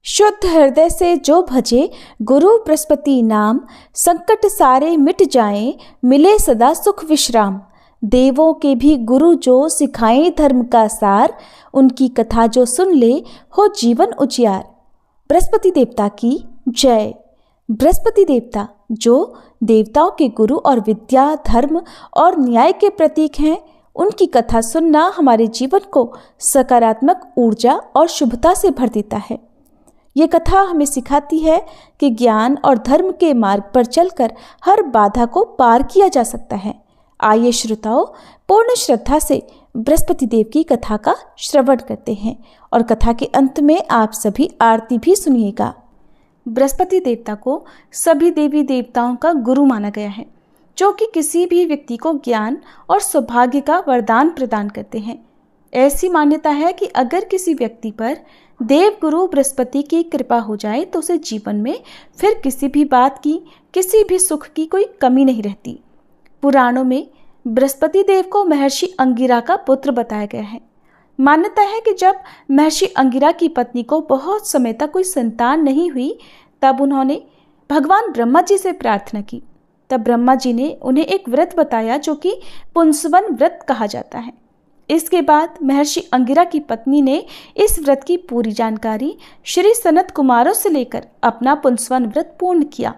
शुद्ध हृदय से जो भजे गुरु बृहस्पति नाम, संकट सारे मिट जाएं, मिले सदा सुख विश्राम। देवों के भी गुरु जो सिखाएं धर्म का सार, उनकी कथा जो सुन ले हो जीवन उजियार। बृहस्पति देवता की जय। बृहस्पति देवता जो देवताओं के गुरु और विद्या, धर्म और न्याय के प्रतीक हैं, उनकी कथा सुनना हमारे जीवन को सकारात्मक ऊर्जा और शुभता से भर देता है। ये कथा हमें सिखाती है कि ज्ञान और धर्म के मार्ग पर चलकर हर बाधा को पार किया जा सकता है। आइए श्रोताओं, पूर्ण श्रद्धा से बृहस्पति देव की कथा का श्रवण करते हैं और कथा के अंत में आप सभी आरती भी सुनिएगा। बृहस्पति देवता को सभी देवी देवताओं का गुरु माना गया है, जो कि किसी भी व्यक्ति को ज्ञान और सौभाग्य का वरदान प्रदान करते हैं। ऐसी मान्यता है कि अगर किसी व्यक्ति पर देव गुरु बृहस्पति की कृपा हो जाए तो उसे जीवन में फिर किसी भी बात की, किसी भी सुख की कोई कमी नहीं रहती। पुराणों में बृहस्पति देव को महर्षि अंगिरा का पुत्र बताया गया है। मान्यता है कि जब महर्षि अंगिरा की पत्नी को बहुत समय तक कोई संतान नहीं हुई, तब उन्होंने भगवान ब्रह्मा जी से प्रार्थना की। तब ब्रह्मा जी ने उन्हें एक व्रत बताया जो कि पुंसवन व्रत कहा जाता है। इसके बाद महर्षि अंगिरा की पत्नी ने इस व्रत की पूरी जानकारी श्री सनत कुमारों से लेकर अपना पुंसवन व्रत पूर्ण किया,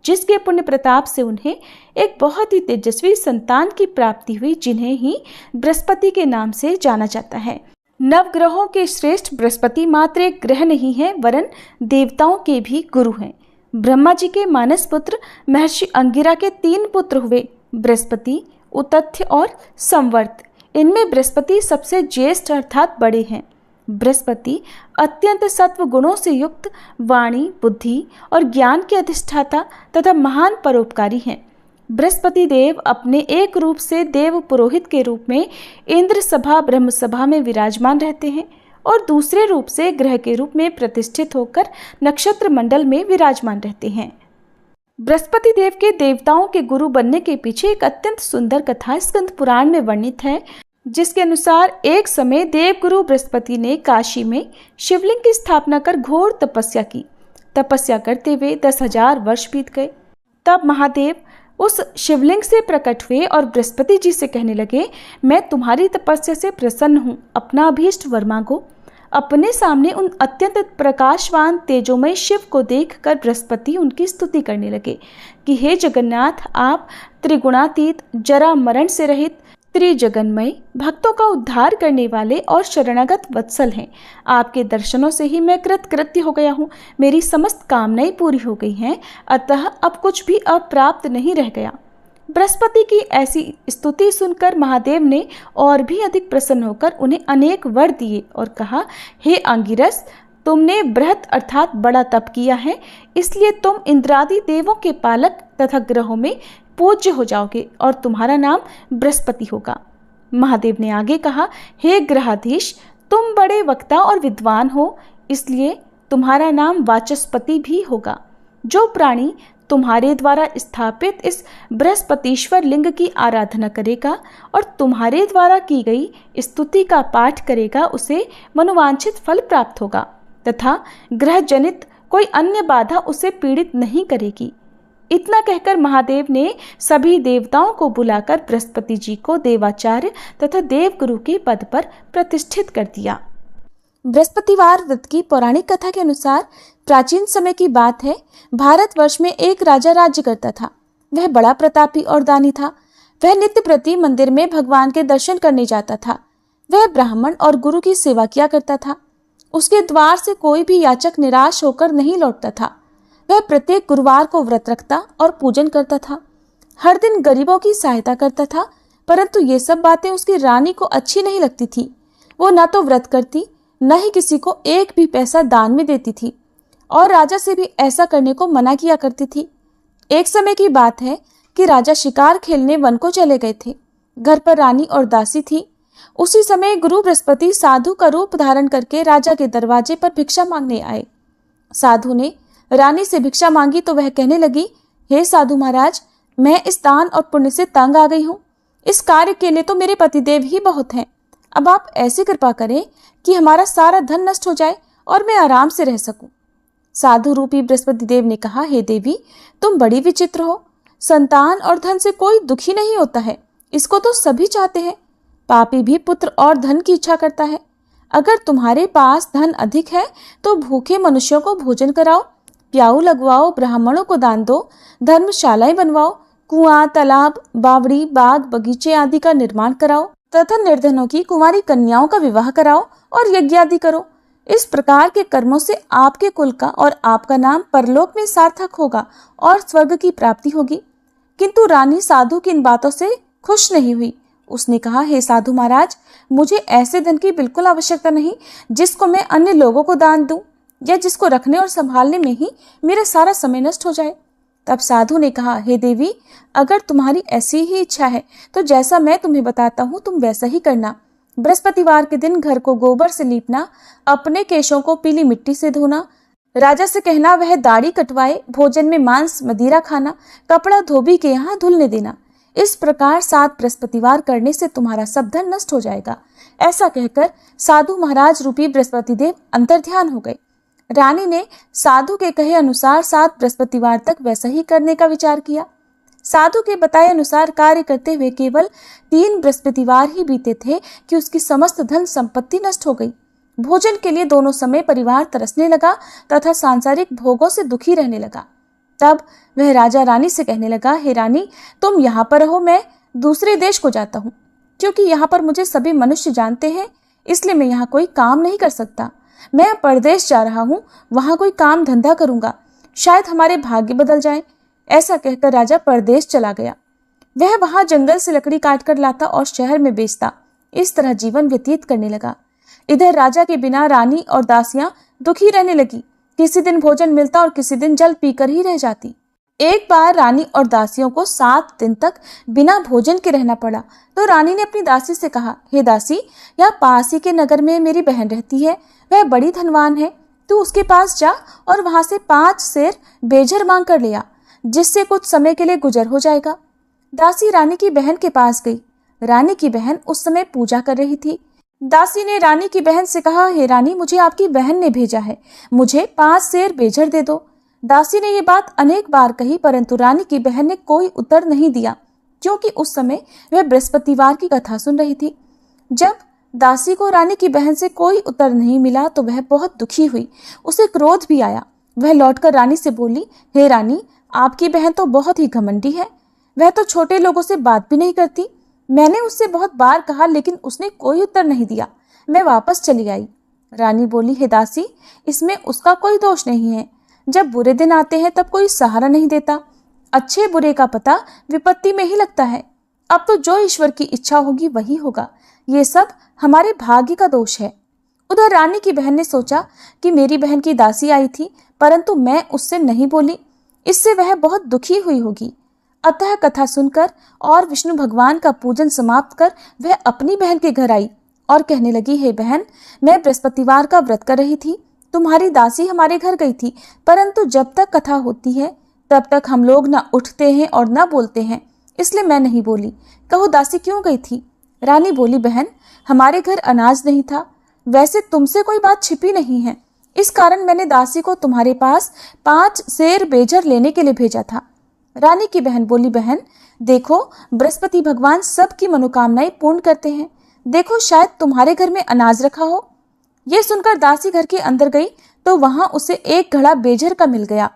जिसके पुण्य प्रताप से उन्हें एक बहुत ही तेजस्वी संतान की प्राप्ति हुई, जिन्हें ही बृहस्पति के नाम से जाना जाता है। नवग्रहों के श्रेष्ठ बृहस्पति मात्र एक ग्रह नहीं है, वरन देवताओं के भी गुरु हैं। ब्रह्मा जी के मानस पुत्र महर्षि अंगिरा के 3 पुत्र हुए, बृहस्पति, उतथ्य और संवर्त। इनमें बृहस्पति सबसे ज्येष्ठ अर्थात बड़े हैं। बृहस्पति अत्यंत सत्व गुणों से युक्त, वाणी, बुद्धि और ज्ञान के अधिष्ठाता तथा महान परोपकारी हैं। बृहस्पति देव अपने एक रूप से देव पुरोहित के रूप में इंद्र सभा ब्रह्म सभा में विराजमान रहते हैं और दूसरे रूप से ग्रह के रूप में प्रतिष्ठित होकर नक्षत्र मंडल में विराजमान रहते हैं। बृहस्पति देव के देवताओं के गुरु बनने के पीछे एक अत्यंत सुंदर कथा स्कंद पुराण में वर्णित है, जिसके अनुसार एक समय देवगुरु बृहस्पति ने काशी में शिवलिंग की स्थापना कर घोर तपस्या की। तपस्या करते हुए 10,000 वर्ष बीत गए। तब महादेव उस शिवलिंग से प्रकट हुए और बृहस्पति जी से कहने लगे, मैं तुम्हारी तपस्या से प्रसन्न हूँ, अपना अभीष्ट वर मांगो। अपने सामने उन अत्यंत प्रकाशवान तेजोमय शिव को देखकर बृहस्पति उनकी स्तुति करने लगे कि हे जगन्नाथ, आप त्रिगुणातीत, जरा मरण से रहित, त्रिजगन्मय, भक्तों का उद्धार करने वाले और शरणागत वत्सल हैं। आपके दर्शनों से ही मैं कृतकृत्य हो गया हूँ, मेरी समस्त कामनाएं पूरी हो गई हैं, अतः अब कुछ भी अप्राप्त नहीं रह गया। बृहस्पति की ऐसी स्तुति सुनकर महादेव ने और भी अधिक प्रसन्न होकर उन्हें अनेक वर दिए और कहा, हे अंगिरस, तुमने बृहत अर्थात बड़ा तप किया है, इसलिए तुम इंद्रादि देवों के पालक तथा ग्रहों में पूज्य हो जाओगे और तुम्हारा नाम बृहस्पति होगा। महादेव ने आगे कहा, हे ग्रहाधीश, तुम बड़े वक्ता और विद्वान हो, इसलिए तुम्हारा नाम वाचस्पति भी होगा। जो प्राणी तुम्हारे द्वारा स्थापित इस बृहस्पतिश्वर लिंग की आराधना करेगा और तुम्हारे द्वारा की गई स्तुति का पाठ करेगा, उसे मनोवांछित फल प्राप्त होगा तथा ग्रह जनित कोई अन्य बाधा उसे पीड़ित नहीं करेगी। इतना कहकर महादेव ने सभी देवताओं को बुलाकर बृहस्पति जी को देवाचार्य तथा देवगुरु के पद पर प्रतिष्ठित कर दिया। बृहस्पतिवार व्रत की पौराणिक कथा के अनुसार प्राचीन समय की बात है। भारतवर्ष में एक राजा राज्य करता था। वह बड़ा प्रतापी और दानी था। वह नित्य प्रति मंदिर में भगवान के दर्शन करने जाता था। वह ब्राह्मण और गुरु की सेवा किया करता था। उसके द्वार से कोई भी याचक निराश होकर नहीं लौटता था। वह प्रत्येक गुरुवार को व्रत रखता और पूजन करता था। हर दिन गरीबों की सहायता करता था, परंतु ये सब बातें उसकी रानी को अच्छी नहीं लगती थी। वो न तो व्रत करती, न ही किसी को एक भी पैसा दान में देती थी और राजा से भी ऐसा करने को मना किया करती थी। एक समय की बात है कि राजा शिकार खेलने वन को चले गए थे। घर पर रानी और दासी थी। उसी समय गुरु बृहस्पति साधु का रूप धारण करके राजा के दरवाजे पर भिक्षा मांगने आए। साधु ने रानी से भिक्षा मांगी तो वह कहने लगी, हे साधु महाराज, मैं इस दान और पुण्य से तंग आ गई हूँ। इस कार्य के लिए तो मेरे पतिदेव ही बहुत हैं। अब आप ऐसी कृपा करें कि हमारा सारा धन नष्ट हो जाए और मैं आराम से रह सकूं। साधु रूपी बृहस्पति देव ने कहा, हे देवी, तुम बड़ी विचित्र हो। संतान और धन से कोई दुखी नहीं होता है, इसको तो सभी चाहते हैं। पापी भी पुत्र और धन की इच्छा करता है। अगर तुम्हारे पास धन अधिक है तो भूखे मनुष्यों को भोजन कराओ, प्याऊ लगवाओ, ब्राह्मणों को दान दो, धर्मशालाएं बनवाओ, कुआं, तालाब, बावड़ी, बाग, बगीचे आदि का निर्माण कराओ तथा निर्धनों की कुंवारी कन्याओं का विवाह कराओ और यज्ञ आदि करो। इस प्रकार के कर्मों से आपके कुल का और आपका नाम परलोक में सार्थक होगा और स्वर्ग की प्राप्ति होगी। किंतु रानी साधु की इन बातों से खुश नहीं हुई। उसने कहा, हे साधु महाराज, मुझे ऐसे धन की बिल्कुल आवश्यकता नहीं जिसको मैं अन्य लोगों को दान दूं या जिसको रखने और संभालने में ही मेरा सारा समय नष्ट हो जाए। तब साधु ने कहा, हे देवी, अगर तुम्हारी ऐसी ही इच्छा है तो जैसा मैं तुम्हें बताता हूँ तुम वैसा ही करना। बृहस्पतिवार के दिन घर को गोबर से लीपना, अपने केशों को पीली मिट्टी से धोना, राजा से कहना वह दाढ़ी कटवाए, भोजन में मांस मदिरा खाना, कपड़ा धोबी के यहाँ धुलने देना। इस प्रकार 7 बृहस्पतिवार करने से तुम्हारा सब धन नष्ट हो जाएगा। ऐसा कहकर साधु महाराज रूपी बृहस्पति देव अंतर्ध्यान हो गए। रानी ने साधु के कहे अनुसार 7 बृहस्पतिवार तक वैसा ही करने का विचार किया। साधु के बताए अनुसार कार्य करते हुए केवल 3 बृहस्पतिवार ही बीते थे कि उसकी समस्त धन संपत्ति नष्ट हो गई। भोजन के लिए दोनों समय परिवार तरसने लगा तथा सांसारिक भोगों से दुखी रहने लगा। तब वह राजा रानी से कहने लगा, हे रानी, तुम यहाँ पर रहो, मैं दूसरे देश को जाता हूँ, क्योंकि यहाँ पर मुझे सभी मनुष्य जानते हैं, इसलिए मैं यहाँ कोई काम नहीं कर सकता। मैं परदेश जा रहा हूँ, वहाँ कोई काम धंधा करूंगा, शायद हमारे भाग्य बदल जाए। ऐसा कहकर राजा परदेश चला गया। वह वहां जंगल से लकड़ी काट कर लाता और शहर में बेचता। इस तरह जीवन व्यतीत करने लगा। इधर राजा के बिना रानी और दासियां दुखी रहने लगी। किसी दिन भोजन मिलता और किसी दिन जल पीकर ही रह जाती। एक बार रानी और दासियों को 7 दिन तक बिना भोजन के रहना पड़ा, तो रानी ने अपनी दासी से कहा, हे दासी, यहाँ पास ही के नगर में मेरी बहन रहती है, वह बड़ी धनवान है, तू उसके पास जा और वहां से 5 सेर बेझर मांग कर ले आ, जिससे कुछ समय के लिए गुजर हो जाएगा। दासी रानी की बहन के पास गई। रानी की बहन उस समय पूजा कर रही थी। दासी ने रानी की बहन से कहा, हे रानी, मुझे आपकी बहन ने भेजा है, मुझे 5 सेर बेझर दे दो। दासी ने ये बात अनेक बार कही, परंतु रानी की बहन ने कोई उत्तर नहीं दिया, क्योंकि उस समय वह बृहस्पतिवार की कथा सुन रही थी। जब दासी को रानी की बहन से कोई उत्तर नहीं मिला तो वह बहुत दुखी हुई। उसे क्रोध भी आया। वह लौटकर रानी से बोली, हे रानी, आपकी बहन तो बहुत ही घमंडी है, वह तो छोटे लोगों से बात भी नहीं करती। मैंने उससे बहुत बार कहा, लेकिन उसने कोई उत्तर नहीं दिया। मैं वापस चली आई। रानी बोली, हे दासी, इसमें उसका कोई दोष नहीं है। जब बुरे दिन आते हैं तब कोई सहारा नहीं देता। अच्छे बुरे का पता विपत्ति में ही लगता है। अब तो जो ईश्वर की इच्छा होगी वही होगा। ये सब हमारे भाग्य का दोष है। उधर रानी की बहन ने सोचा कि मेरी बहन की दासी आई थी, परंतु मैं उससे नहीं बोली, इससे वह बहुत दुखी हुई होगी। अतः कथा सुनकर और विष्णु भगवान का पूजन समाप्त कर वह अपनी बहन के घर आई और कहने लगी, हे बहन, मैं बृहस्पतिवार का व्रत कर रही थी, तुम्हारी दासी हमारे घर गई थी, परंतु जब तक कथा होती है तब तक हम लोग न उठते हैं और न बोलते हैं, इसलिए मैं नहीं बोली। कहो दासी क्यों गई थी? रानी बोली, बहन, हमारे घर अनाज नहीं था। वैसे तुमसे कोई बात छिपी नहीं है, इस कारण मैंने दासी को तुम्हारे पास 5 सेर बेझर लेने के लिए भेजा था। रानी की बहन बोली, बहन देखो, बृहस्पति भगवान सबकी मनोकामनाएं पूर्ण करते हैं। देखो, शायद तुम्हारे घर में अनाज रखा हो। ये सुनकर दासी घर के अंदर गई तो वहां उसे एक घड़ा बेझर का मिल गया।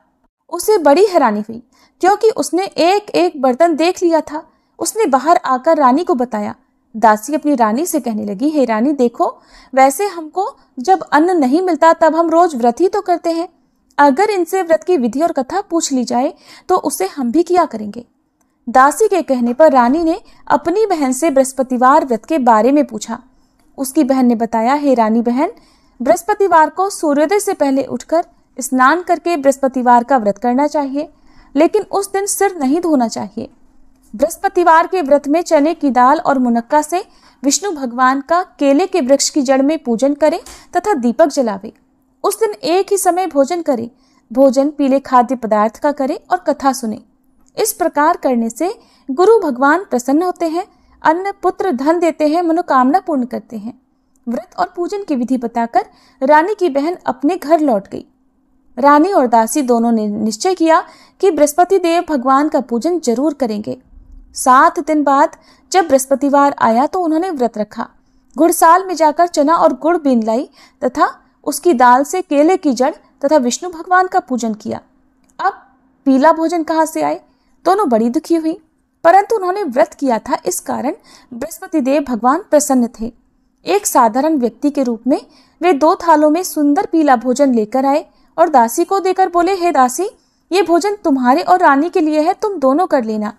उसे बड़ी हैरानी हुई, क्योंकि उसने एक एक बर्तन देख लिया था। उसने बाहर आकर रानी को बताया। दासी अपनी रानी से कहने लगी, हे रानी, देखो, वैसे हमको जब अन्न नहीं मिलता तब हम रोज व्रत ही तो करते हैं। अगर इनसे व्रत की विधि और कथा पूछ ली जाए तो उसे हम भी किया करेंगे। दासी के कहने पर रानी ने अपनी बहन से बृहस्पतिवार व्रत के बारे में पूछा। उसकी बहन ने बताया, हे रानी बहन, बृहस्पतिवार को सूर्योदय से पहले उठकर स्नान करके बृहस्पतिवार का व्रत करना चाहिए, लेकिन उस दिन सिर नहीं धोना चाहिए। बृहस्पतिवार के व्रत में चने की दाल और मुनक्का से विष्णु भगवान का केले के वृक्ष की जड़ में पूजन करें तथा दीपक जलावे। उस दिन एक ही समय भोजन करें। भोजन पीले खाद्य पदार्थ का करें और कथा सुने। इस प्रकार करने से गुरु भगवान प्रसन्न होते हैं, अन्न पुत्र धन देते हैं, मनोकामना पूर्ण करते हैं। व्रत और पूजन की विधि बताकर रानी की बहन अपने घर लौट गई। रानी और दासी दोनों ने निश्चय किया कि बृहस्पति देव भगवान का पूजन जरूर करेंगे। 7 दिन बाद जब बृहस्पतिवार आया तो उन्होंने व्रत रखा। घुड़साल में जाकर चना और गुड़ बीन लाई तथा उसकी दाल से केले की जड़ तथा विष्णु भगवान का पूजन किया। अब पीला भोजन कहाँ से आए? दोनों बड़ी दुखी हुई, परंतु उन्होंने व्रत किया था, इस कारण बृहस्पति देव भगवान प्रसन्न थे। एक साधारण व्यक्ति के रूप में वे 2 थालों में सुंदर पीला भोजन लेकर आए और दासी को देकर बोले, हे दासी, ये भोजन तुम्हारे और रानी के लिए है, तुम दोनों कर लेना।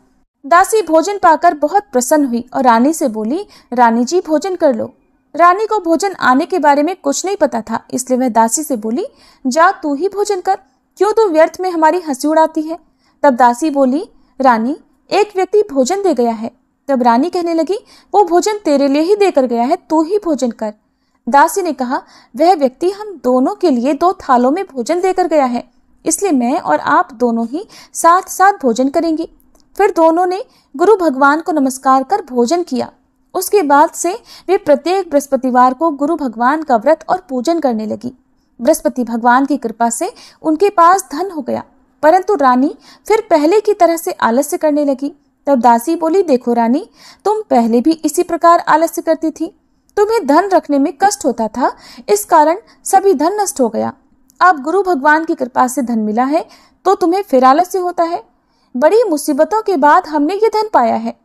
दासी भोजन पाकर बहुत प्रसन्न हुई और रानी से बोली, रानी जी भोजन कर लो। रानी को भोजन आने के बारे में कुछ नहीं पता था, इसलिए वह दासी से बोली, जा तू ही भोजन कर, क्यों तू व्यर्थ में हमारी हंसी उड़ाती है। तब दासी बोली, रानी, एक व्यक्ति भोजन दे गया है। तब रानी कहने लगी, वो भोजन तेरे लिए ही देकर गया है, तू ही भोजन कर। दासी ने कहा, वह व्यक्ति हम दोनों के लिए 2 थालों में भोजन देकर गया है, इसलिए मैं और आप दोनों ही साथ साथ भोजन करेंगे। फिर दोनों ने गुरु भगवान को नमस्कार कर भोजन किया। उसके बाद से वे प्रत्येक बृहस्पतिवार को गुरु भगवान का व्रत और पूजन करने लगी। बृहस्पति भगवान की कृपा से उनके पास धन हो गया, परंतु रानी फिर पहले की तरह से आलस्य करने लगी। तब दासी बोली, देखो रानी, तुम पहले भी इसी प्रकार आलस्य करती थी, तुम्हें धन रखने में कष्ट होता था, इस कारण सभी धन नष्ट हो गया। अब गुरु भगवान की कृपा से धन मिला है तो तुम्हें फिर आलस्य होता है। बड़ी मुसीबतों के बाद हमने ये धन पाया है,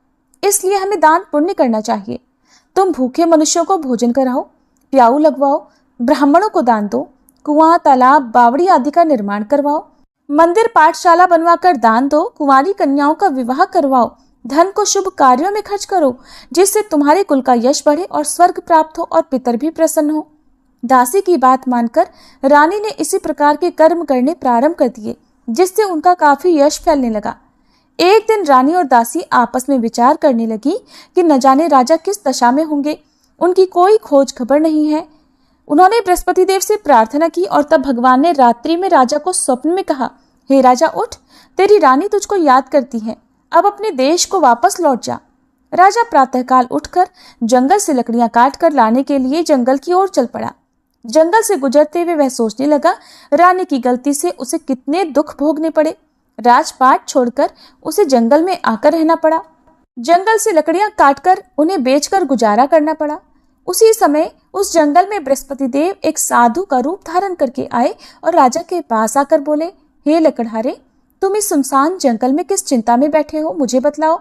इसलिए हमें दान पुण्य करना चाहिए। तुम भूखे मनुष्यों को भोजन कराओ, प्याऊ लगवाओ, ब्राह्मणों को दान दो, कुआं, तालाब, बावड़ी आदि का निर्माण करवाओ, मंदिर पाठशाला बनवाकर दान दो, कुंवारी कन्याओं का विवाह करवाओ, धन को शुभ कार्यों में खर्च करो, जिससे तुम्हारे कुल का यश बढ़े और स्वर्ग प्राप्त हो और पितर भी प्रसन्न हो। दासी की बात मानकर रानी ने इसी प्रकार के कर्म करने प्रारंभ कर दिए, जिससे उनका काफी यश फैलने लगा। एक दिन रानी और दासी आपस में विचार करने लगी कि न जाने राजा किस दशा में होंगे, उनकी कोई खोज खबर नहीं है। उन्होंने बृहस्पति देव से प्रार्थना की और तब भगवान ने रात्रि में राजा को स्वप्न में कहा, हे राजा उठ, तेरी रानी तुझको याद करती है, अब अपने देश को वापस लौट जा। राजा प्रातःकाल उठकर जंगल से लकड़ियां काट कर लाने के लिए जंगल की ओर चल पड़ा। जंगल से गुजरते हुए वह सोचने लगा, रानी की गलती से उसे कितने दुख भोगने पड़े। राजपाट छोड़कर उसे जंगल में आकर रहना पड़ा। जंगल से लकड़ियां काटकर उन्हें बेचकर गुजारा करना पड़ा। उसी समय उस जंगल में बृहस्पति देव एक साधु का रूप धारण करके आए और राजा के पास आकर बोले, हे लकड़हारे, तुम इस सुनसान जंगल में किस चिंता में बैठे हो, मुझे बतलाओ।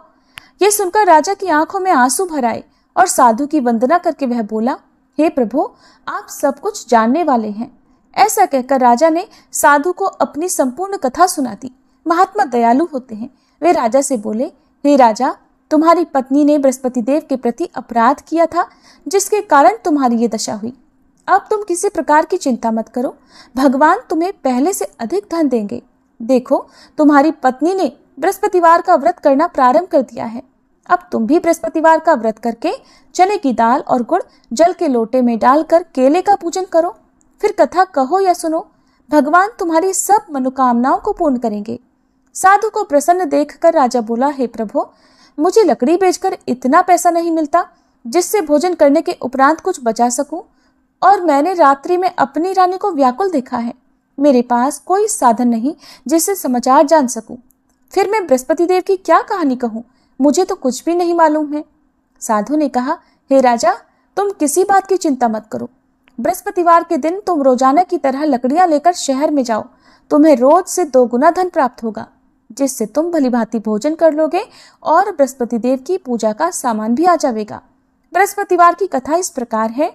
यह सुनकर राजा की आंखों में आंसू भर आए और साधु की वंदना करके वह बोला, हे प्रभु, आप सब कुछ जानने वाले हैं। ऐसा कहकर राजा ने साधु को अपनी संपूर्ण कथा सुना दी। महात्मा दयालु होते हैं। वे राजा से बोले, हे राजा, तुम्हारी पत्नी ने बृहस्पति देव के प्रति अपराध किया था, जिसके कारण तुम्हारी ये दशा हुई। अब तुम किसी प्रकार की चिंता मत करो, भगवान तुम्हें पहले से अधिक धन देंगे। देखो, तुम्हारी पत्नी ने बृहस्पतिवार का व्रत करना प्रारंभ कर दिया है। अब तुम भी बृहस्पतिवार का व्रत करके चने की दाल और गुड़ जल के लोटे में डालकर केले का पूजन करो, फिर कथा कहो या सुनो, भगवान तुम्हारी सब मनोकामनाओं को पूर्ण करेंगे। साधु को प्रसन्न देखकर राजा बोला, हे प्रभु, मुझे लकड़ी बेचकर इतना पैसा नहीं मिलता जिससे भोजन करने के उपरांत कुछ बचा सकूं, और मैंने रात्रि में अपनी रानी को व्याकुल देखा है। मेरे पास कोई साधन नहीं जिससे समाचार जान सकूं। फिर मैं बृहस्पति देव की क्या कहानी कहूं, मुझे तो कुछ भी नहीं मालूम है। साधु ने कहा, हे राजा, तुम किसी बात की चिंता मत करो। बृहस्पतिवार के दिन तुम रोजाना की तरह लकड़ियां लेकर शहर में जाओ, तुम्हें रोज से 2 गुना धन प्राप्त होगा, जिससे तुम भलीभांति भोजन कर लोगे और बृहस्पति देव की पूजा का सामान भी आ जाएगा। बृहस्पतिवार की कथा इस प्रकार है।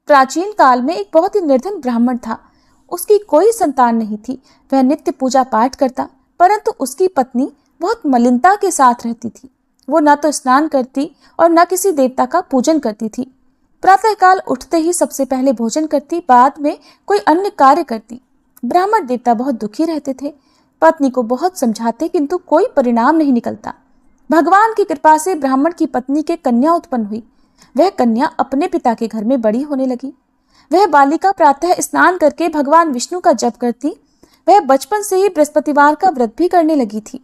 प्राचीन काल में एक बहुत ही निर्धन ब्राह्मण था। उसकी कोई संतान नहीं थी। वह नित्य पूजा पाठ करता, परंतु उसकी पत्नी बहुत मलिनता के साथ रहती थी। वो न तो स्नान करती और न किसी देवता का पूजन करती थी। प्रातःकाल उठते ही सबसे पहले भोजन करती, बाद में कोई अन्य कार्य करती। ब्राह्मण देवता बहुत दुखी रहते थे। पत्नी को बहुत समझाते, किंतु कोई परिणाम नहीं निकलता। भगवान की कृपा से ब्राह्मण की पत्नी के कन्या उत्पन्न हुई। वह कन्या अपने पिता के घर में बड़ी होने लगी। वह बालिका प्रातः स्नान करके भगवान विष्णु का जप करती। वह बचपन से ही बृहस्पतिवार का व्रत भी करने लगी थी।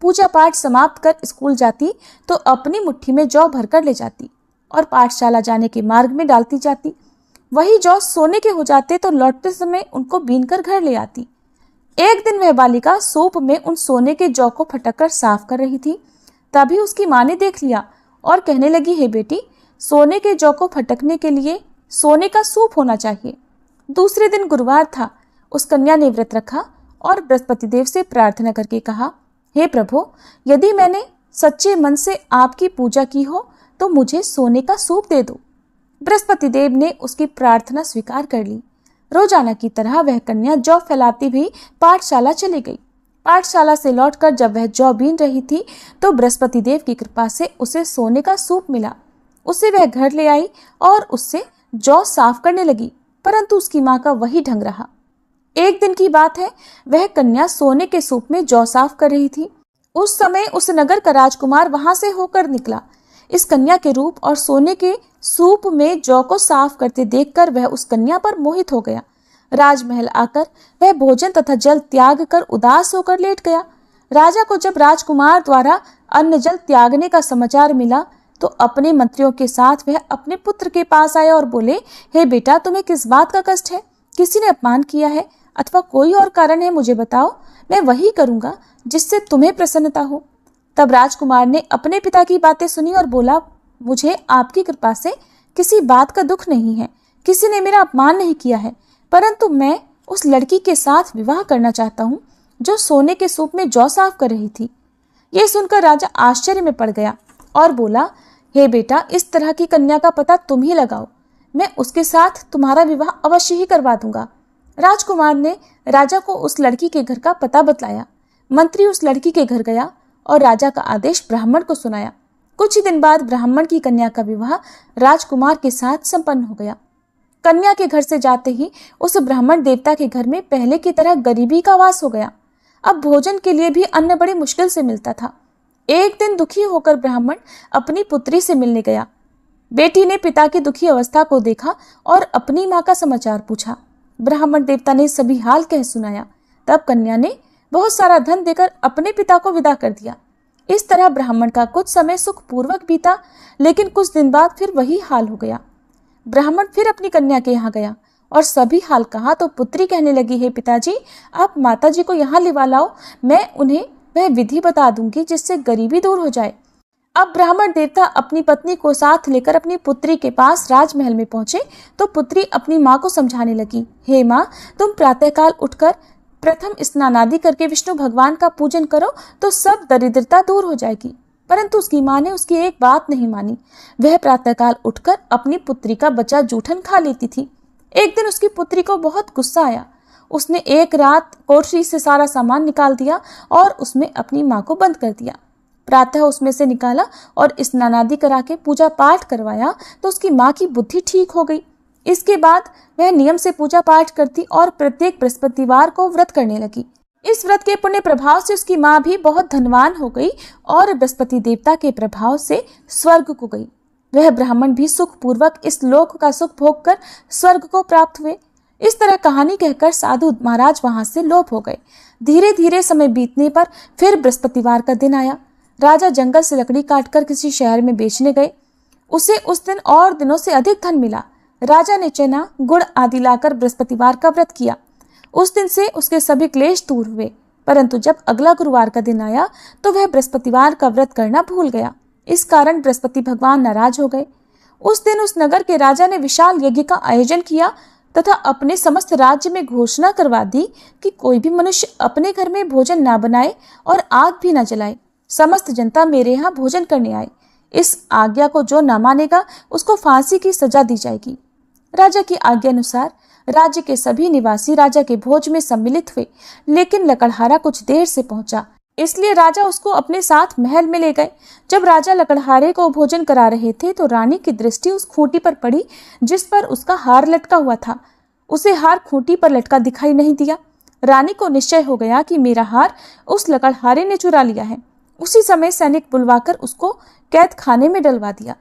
पूजा पाठ समाप्त कर स्कूल जाती तो अपनी मुट्ठी में जौ भरकर ले जाती और पाठशाला जाने के मार्ग में डालती जाती। वही जौ सोने के हो जाते तो लौटते समय उनको बीनकर घर ले आती। एक दिन वह बालिका सूप में उन सोने के जौ को फटक साफ कर रही थी। तभी उसकी माँ ने देख लिया और कहने लगी, हे बेटी, सोने के जौ को फटकने के लिए सोने का सूप होना चाहिए। दूसरे दिन गुरुवार था। उस कन्या ने व्रत रखा और बृहस्पति देव से प्रार्थना करके कहा, हे प्रभु, यदि मैंने सच्चे मन से आपकी पूजा की हो तो मुझे सोने का सूप दे दो। बृहस्पति देव ने उसकी प्रार्थना स्वीकार कर ली। रोजाना की तरह वह कन्या जौ फैलाती हुई पाठशाला चली गई। पाठशाला से लौटकर जब वह जौ बीन रही थी तो बृहस्पति देव की कृपा से उसे सोने का सूप मिला। उसे वह घर ले आई और उससे जौ साफ करने लगी, परंतु उसकी माँ का वही ढंग रहा। एक दिन की बात है, वह कन्या सोने के सूप में जौ साफ कर रही थी। उस समय उस नगर का राजकुमार वहां से होकर निकला। इस कन्या के रूप और सोने के सूप में जौ को साफ करते देखकर वह उस कन्या पर मोहित हो गया। राजमहल आकर वह भोजन तथा जल त्याग कर उदास होकर लेट गया। राजा को जब राजकुमार द्वारा अन्न जल त्यागने का समाचार मिला तो अपने मंत्रियों के साथ वह अपने पुत्र के पास आया और बोले, हे बेटा, तुम्हें किस बात का कष्ट है? किसी ने अपमान किया है अथवा कोई और कारण है? मुझे बताओ, मैं वही करूंगा जिससे तुम्हें प्रसन्नता हो। तब राजकुमार ने अपने पिता की बातें सुनी और बोला, मुझे आपकी कृपा से किसी बात का दुख नहीं है। किसी ने मेरा अपमान नहीं किया है, परंतु मैं उस लड़की के साथ विवाह करना चाहता हूँ जो सोने के सूप में जौ साफ कर रही थी। ये सुनकर राजा आश्चर्य में पड़ गया और बोला, हे बेटा, इस तरह की कन्या का पता तुम ही लगाओ। मैं उसके साथ तुम्हारा विवाह अवश्य ही करवा दूंगा। राजकुमार ने राजा को उस लड़की के घर का पता बतलाया। मंत्री उस लड़की के घर गया और राजा का आदेश ब्राह्मण को सुनाया। कुछ ही दिन बाद ब्राह्मण की कन्या का विवाह राजकुमार के साथ संपन्न हो गया। कन्या के घर से जाते ही उस ब्राह्मण देवता के घर में पहले की तरह गरीबी का वास हो गया। अब भोजन के लिए भी अन्न बड़ी मुश्किल से मिलता था। एक दिन दुखी होकर ब्राह्मण अपनी पुत्री से मिलने गया। बेटी ने पिता की दुखी अवस्था को देखा और अपनी माँ का समाचार पूछा। ब्राह्मण देवता ने सभी हाल कह सुनाया। तब कन्या ने बहुत सारा धन देकर अपने पिता को विदा कर दिया। इस तरह ब्राह्मण का कुछ समय सुखपूर्वक बीता, लेकिन कुछ दिन बाद फिर वही हाल हो गया। ब्राह्मण फिर अपनी कन्या के यहाँ गया और सभी हाल कहा तो पुत्री कहने लगी, हे पिताजी, आप माताजी को यहाँ लिवा लाओ, मैं उन्हें वह विधि बता दूंगी जिससे गरीबी दूर हो जाए। अब ब्राह्मण देवता अपनी पत्नी को साथ लेकर अपनी पुत्री के पास राजमहल में पहुंचे तो पुत्री अपनी माँ को समझाने लगी, हे माँ, तुम प्रातःकाल उठकर प्रथम स्नान आदि करके विष्णु भगवान का पूजन करो तो सब दरिद्रता दूर हो जाएगी। परंतु उसकी माँ ने उसकी एक बात नहीं मानी। वह प्रातःकाल उठकर अपनी पुत्री का बचा जूठन खा लेती थी। एक दिन उसकी पुत्री को बहुत गुस्सा आया। उसने एक रात कोठरी से सारा सामान निकाल दिया और उसमें अपनी माँ को बंद कर दिया। प्रातः उसमें से निकाला और स्नान आदि करा के पूजा पाठ करवाया तो उसकी माँ की बुद्धि ठीक हो गई। इसके बाद वह नियम से पूजा पाठ करती और प्रत्येक बृहस्पतिवार को व्रत करने लगी। इस व्रत के पुण्य प्रभाव से उसकी माँ भी बहुत धनवान हो गई और बृहस्पति देवता के प्रभाव से स्वर्ग को गई। वह ब्राह्मण भी सुखपूर्वक इस लोक का सुख भोग कर स्वर्ग को प्राप्त हुए। इस तरह कहानी कहकर साधु महाराज वहां से लोप हो गए। धीरे धीरे समय बीतने पर फिर बृहस्पतिवार का दिन आया। राजा जंगल से लकड़ी काटकर किसी शहर में बेचने गए। उसे उस दिन और दिनों से अधिक धन मिला। राजा ने चना, गुड़ आदि लाकर बृहस्पतिवार का व्रत किया। उस दिन से उसके सभी क्लेश दूर हुए। परंतु जब अगला गुरुवार का दिन आया तो वह बृहस्पतिवार का व्रत करना भूल गया। इस कारण बृहस्पति भगवान नाराज हो गए। उस दिन उस नगर के राजा ने विशाल यज्ञ का आयोजन किया तथा अपने समस्त राज्य में घोषणा करवा दी कि कोई भी मनुष्य अपने घर में भोजन ना बनाए और आग भी न जलाए। समस्त जनता मेरे यहाँ भोजन करने आए। इस आज्ञा को जो न मानेगा उसको फांसी की सजा दी जाएगी। राजा की आज्ञा अनुसार राज्य के सभी निवासी राजा के भोज में सम्मिलित हुए, लेकिन लकड़हारा कुछ देर से पहुंचा, इसलिए राजा उसको अपने साथ महल में ले गए। जब राजा लकड़हारे को भोजन करा रहे थे तो रानी की दृष्टि उस खूंटी पर पड़ी जिस पर उसका हार लटका हुआ था। उसे हार खूंटी पर लटका दिखाई नहीं दिया। रानी को निश्चय हो गया कि मेरा हार उस लकड़हारे ने चुरा लिया है। उसी समय सैनिक बुलवाकर उसको कैद खाने में डलवा दिया।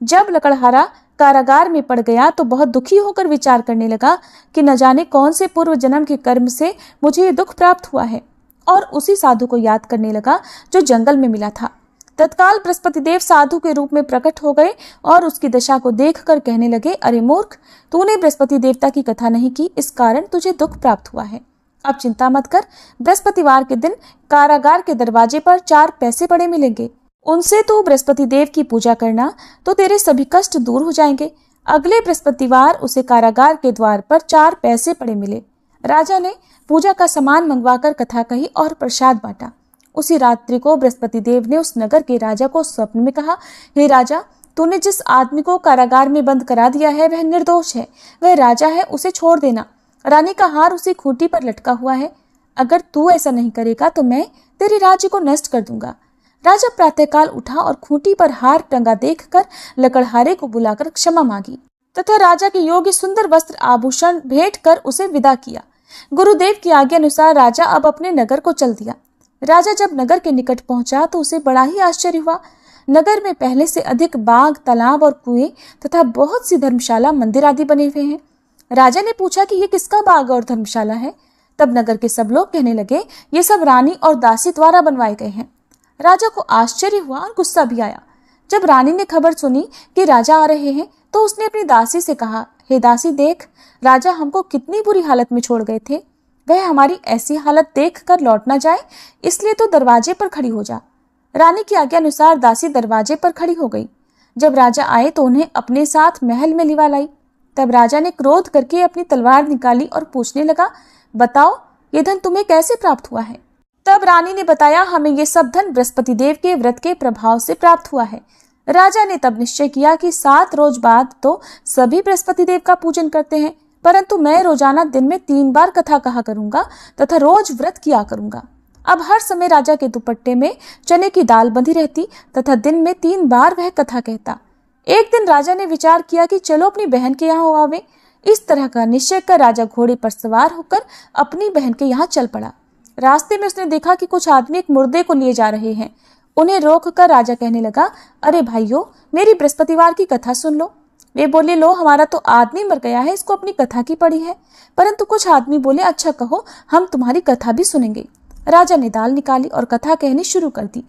जब लकड़हारा कारागार में पड़ गया तो बहुत दुखी होकर विचार करने लगा कि न जाने कौन से पूर्व जन्म के कर्म से मुझे ये दुख प्राप्त हुआ है, और उसी साधु को याद करने लगा जो जंगल में मिला था। तत्काल बृहस्पति देव साधु के रूप में प्रकट हो गए और उसकी दशा को देखकर कहने लगे, अरे मूर्ख, तूने बृहस्पति देवता की कथा नहीं की, इस कारण तुझे दुख प्राप्त हुआ है। अब चिंता मत कर, बृहस्पतिवार के दिन कारागार के दरवाजे पर 4 पैसे पड़े मिलेंगे, उनसे तू बृहस्पति देव की पूजा करना तो तेरे सभी कष्ट दूर हो जाएंगे। अगले बृहस्पतिवार उसे कारागार के द्वार पर 4 पैसे पड़े मिले। राजा ने पूजा का सामान मंगवाकर कथा कही और प्रसाद बांटा। उसी रात्रि को बृहस्पति देव ने उस नगर के राजा को स्वप्न में कहा, हे राजा, तूने जिस आदमी को कारागार में बंद करा दिया है वह निर्दोष है, वह राजा है, उसे छोड़ देना। रानी का हार उसी खूंटी पर लटका हुआ है। अगर तू ऐसा नहीं करेगा तो मैं तेरे राज्य को नष्ट कर दूंगा। राजा प्रातःकाल उठा और खूंटी पर हार टंगा देखकर लकड़हारे को बुलाकर क्षमा मांगी तथा राजा के योग्य सुंदर वस्त्र आभूषण भेंट कर उसे विदा किया। गुरुदेव की आज्ञा अनुसार राजा अब अपने नगर को चल दिया। राजा जब नगर के निकट पहुंचा तो उसे बड़ा ही आश्चर्य हुआ। नगर में पहले से अधिक बाग, तालाब और कुएं तथा बहुत सी धर्मशाला, मंदिर आदि बने हुए हैं। राजा ने पूछा कि ये किसका बाग और धर्मशाला है? तब नगर के सब लोग कहने लगे, ये सब रानी और दासी द्वारा बनवाए गए हैं। राजा को आश्चर्य हुआ और गुस्सा भी आया। जब रानी ने खबर सुनी कि राजा आ रहे हैं तो उसने अपनी दासी से कहा, हे दासी, देख, राजा हमको कितनी बुरी हालत में छोड़ गए थे, वह हमारी ऐसी हालत देख कर लौट ना जाए, इसलिए तो दरवाजे पर खड़ी हो जा। रानी की आज्ञा अनुसार दासी दरवाजे पर खड़ी हो गई। जब राजा आए तो उन्हें अपने साथ महल में लिवा लाई। तब राजा ने क्रोध करके अपनी तलवार निकाली और पूछने लगा, बताओ, ये धन तुम्हें कैसे प्राप्त हुआ है? तब रानी ने बताया, हमें ये सब धन बृहस्पति देव के व्रत के प्रभाव से प्राप्त हुआ है। राजा ने तब निश्चय किया कि 7 रोज बाद तो सभी बृहस्पति देव का पूजन करते हैं, परंतु मैं रोजाना दिन में 3 बार कथा कहा करूंगा तथा रोज व्रत किया करूंगा। अब हर समय राजा के दुपट्टे में चने की दाल बंधी रहती तथा दिन में 3 बार वह कथा कहता। एक दिन राजा ने विचार किया कि चलो अपनी बहन के यहाँ हो आवे। इस तरह का निश्चय कर राजा घोड़े पर सवार होकर अपनी बहन के यहाँ चल पड़ा। रास्ते में उसने देखा कि कुछ आदमी एक मुर्दे को लिए जा रहे हैं। उन्हें रोककर राजा कहने लगा, अरे भाइयों, मेरी बृहस्पतिवार की कथा सुन लो। वे बोले, लो, हमारा तो आदमी मर गया है, इसको अपनी कथा की पड़ी है। परंतु कुछ आदमी बोले, अच्छा कहो, हम तुम्हारी कथा भी सुनेंगे। राजा ने दाल निकाली और कथा कहनी शुरू कर दी।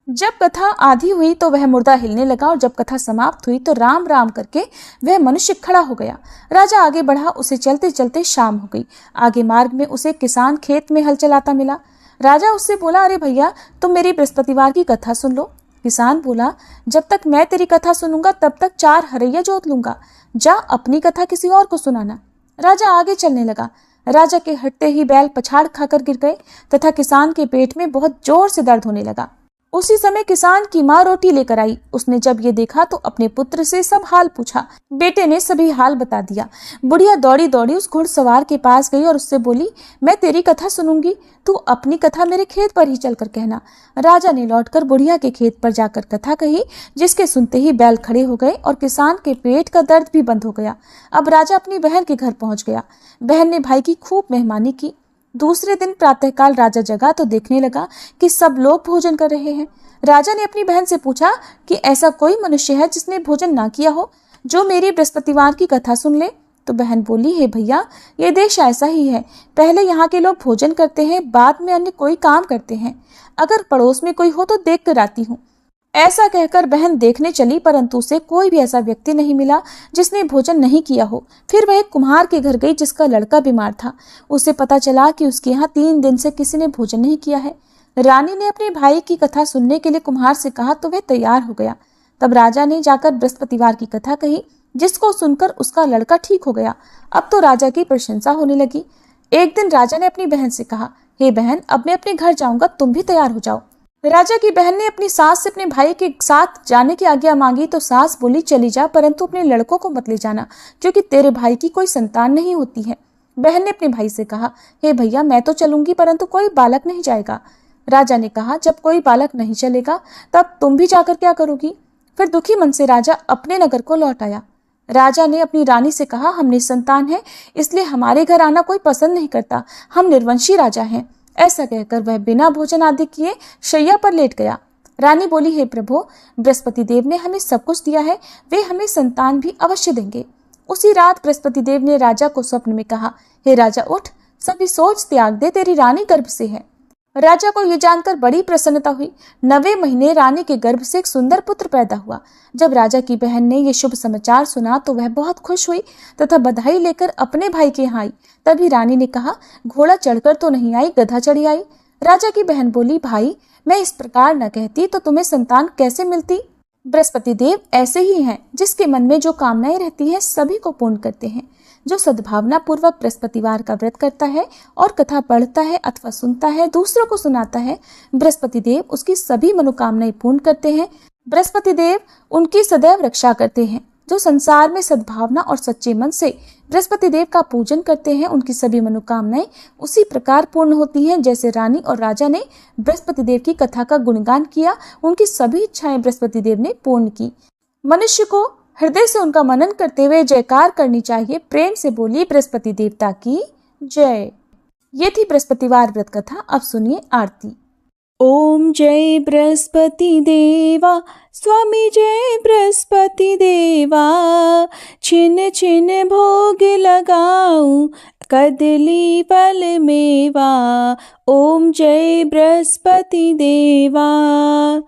जब कथा आधी हुई तो वह मुर्दा हिलने लगा और जब कथा समाप्त हुई तो राम राम करके वह मनुष्य खड़ा हो गया। राजा आगे बढ़ा, उसे चलते चलते शाम हो गई। आगे मार्ग में उसे किसान खेत में हल चलाता मिला। राजा उससे बोला, अरे भैया, तुम मेरी बृहस्पतिवार की कथा सुन लो। किसान बोला, जब तक मैं तेरी कथा सुनूंगा तब तक 4 हरैया जोत लूंगा, जा अपनी कथा किसी और को सुनाना। राजा आगे चलने लगा। राजा के हटते ही बैल पछाड़ खाकर गिर गए तथा किसान के पेट में बहुत जोर से दर्द होने लगा। उसी समय किसान की माँ रोटी लेकर आई। उसने जब ये देखा तो अपने पुत्र से सब हाल पूछा। बेटे ने सभी हाल बता दिया। बुढ़िया दौड़ी दौड़ी उस घुड़सवार के पास गई और उससे बोली, मैं तेरी कथा सुनूंगी, तू अपनी कथा मेरे खेत पर ही चलकर कहना। राजा ने लौटकर बुढ़िया के खेत पर जाकर कथा कही, जिसके सुनते ही बैल खड़े हो गए और किसान के पेट का दर्द भी बंद हो गया। अब राजा अपनी बहन के घर पहुंच गया। बहन ने भाई की खूब मेहमानी की। दूसरे दिन प्रातःकाल राजा जगा तो देखने लगा कि सब लोग भोजन कर रहे हैं। राजा ने अपनी बहन से पूछा कि ऐसा कोई मनुष्य है जिसने भोजन ना किया हो, जो मेरी बृहस्पतिवार की कथा सुन ले? तो बहन बोली, हे भैया, ये देश ऐसा ही है, पहले यहाँ के लोग भोजन करते हैं, बाद में अन्य कोई काम करते हैं। अगर पड़ोस में कोई हो तो देख कर आती हूँ। ऐसा कहकर बहन देखने चली, परंतु उसे कोई भी ऐसा व्यक्ति नहीं मिला जिसने भोजन नहीं किया हो। फिर वह एक कुम्हार के घर गई जिसका लड़का बीमार था। उसे पता चला कि उसके यहाँ 3 दिन से किसी ने भोजन नहीं किया है। रानी ने अपने भाई की कथा सुनने के लिए कुम्हार से कहा तो वह तैयार हो गया। तब राजा ने जाकर बृहस्पतिवार की कथा कही, जिसको सुनकर उसका लड़का ठीक हो गया। अब तो राजा की प्रशंसा होने लगी। एक दिन राजा ने अपनी बहन से कहा, हे बहन, अब मैं अपने घर जाऊंगा, तुम भी तैयार हो जाओ। राजा की बहन ने अपनी सास से अपने भाई के साथ जाने की आज्ञा मांगी तो सास बोली, चली जा, परंतु अपने लड़कों को मत ले जाना, क्योंकि तेरे भाई की कोई संतान नहीं होती है। बहन ने अपने भाई से कहा, हे भैया, मैं तो चलूंगी, परंतु कोई बालक नहीं जाएगा। राजा ने कहा, जब कोई बालक नहीं चलेगा तब तुम भी जाकर क्या करोगी? फिर दुखी मन से राजा अपने नगर को लौट आया। राजा ने अपनी रानी से कहा, हम निसंतान हैं, इसलिए हमारे घर आना कोई पसंद नहीं करता, हम निर्वंशी राजा हैं। ऐसा कहकर वह बिना भोजन आदि किए शैया पर लेट गया। रानी बोली, हे प्रभु, बृहस्पति देव ने हमें सब कुछ दिया है, वे हमें संतान भी अवश्य देंगे। उसी रात बृहस्पति देव ने राजा को स्वप्न में कहा, हे राजा, उठ, सभी सोच त्याग दे, तेरी रानी गर्भ से है। राजा को ये जानकर बड़ी प्रसन्नता हुई। 9वें महीने रानी के गर्भ से एक सुंदर पुत्र पैदा हुआ। जब राजा की बहन ने ये शुभ समाचार सुना तो वह बहुत खुश हुई तथा बधाई लेकर अपने भाई के यहाँ आई। तभी रानी ने कहा, घोड़ा चढ़कर तो नहीं आई, गधा चढ़ी आई। राजा की बहन बोली, भाई मैं इस प्रकार न कहती तो तुम्हें संतान कैसे मिलती। बृहस्पति देव ऐसे ही हैं, जिसके मन में जो कामनाएं रहती हैं सभी को पूर्ण करते हैं। जो सद्भावना पूर्वक बृहस्पतिवार का व्रत करता है और कथा पढ़ता है अथवा सुनता है, दूसरों को सुनाता है, बृहस्पति देव उसकी सभी मनोकामनाएं पूर्ण करते हैं। बृहस्पति देव उनकी सदैव रक्षा करते हैं। जो संसार में सद्भावना और सच्चे मन से बृहस्पति देव का पूजन करते हैं, उनकी सभी मनोकामनाएं उसी प्रकार पूर्ण होती हैं जैसे रानी और राजा ने बृहस्पति देव की कथा का गुणगान किया, उनकी सभी इच्छाएं बृहस्पति देव ने पूर्ण की। मनुष्य को हृदय से उनका मनन करते हुए जयकार करनी चाहिए। प्रेम से बोलिए बृहस्पति देवता की जय। ये थी बृहस्पतिवार व्रत कथा। अब सुनिए आरती। ओम जय बृहस्पति देवा, स्वामी जय बृहस्पति देवा। छिन छिन भोग लगाऊं, कदली फल मेवा। ओम जय बृहस्पति देवा।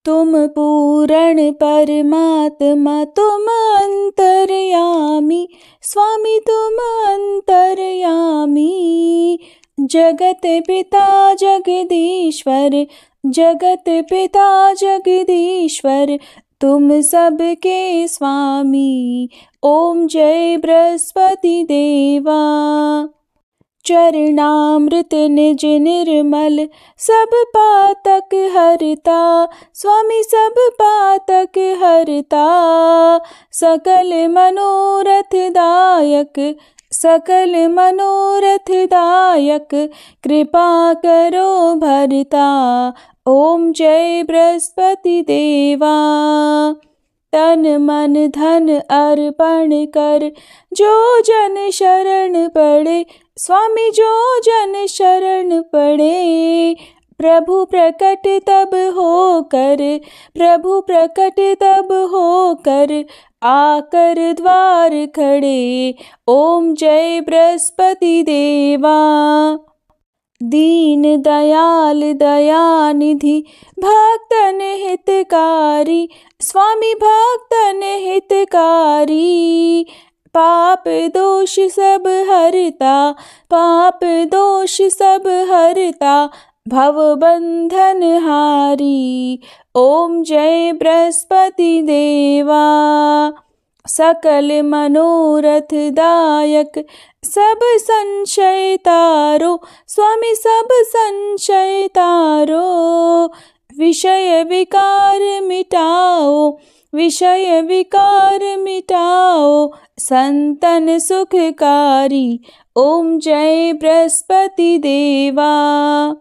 तुम पूर्ण परमात्मा, तुम अंतर्यामी, स्वामी तुम अंतर्यामी। जगत पिता जगदीश्वर, जगत पिता जगदीश्वर, तुम सबके स्वामी। ओम जय बृहस्पति देवा। चरणामृत निज निर्मल, सब पातक हरता, स्वामी सब पातक हरता। सकल मनोरथ दायक, सकल मनोरथ दायक, कृपा करो भरता। ओम जय बृहस्पति देवा। तन मन धन अर्पण कर, जो जन शरण पड़े, स्वामी जो जन शरण पड़े। प्रभु प्रकट तब होकर, प्रभु प्रकट तब होकर, आकर द्वार खड़े। ओम जय बृहस्पति देवा। दीन दयाल दयानिधि, भक्तन हितकारी, स्वामी भक्तन हितकारी। पाप दोष सब हरता, पाप दोष सब हरता, भव बंधन हारी। ओम जय बृहस्पति देवा। सकल मनोरथ दायक, सब संशय तारो, स्वामी सब संशय तारो। विषय विकार मिटाओ, विषय विकार मिटाओ, संतन सुखकारी। ओम जय बृहस्पति देवा।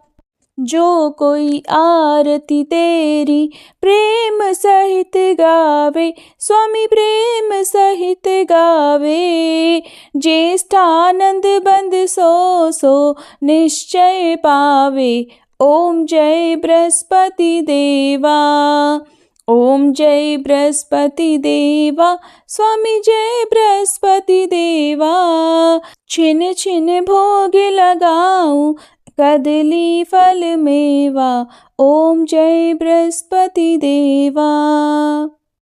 जो कोई आरती तेरी प्रेम सहित गावे, स्वामी प्रेम सहित गावे। ज्येष्ठानंद बंद सो सो निश्चय पावे। ओम जय बृहस्पति देवा। ओम जय बृहस्पति देवा, स्वामी जय बृहस्पति देवा। छिन छिन भोग लगाऊं, कदली फल मेवा। ओम जय बृहस्पति देवा।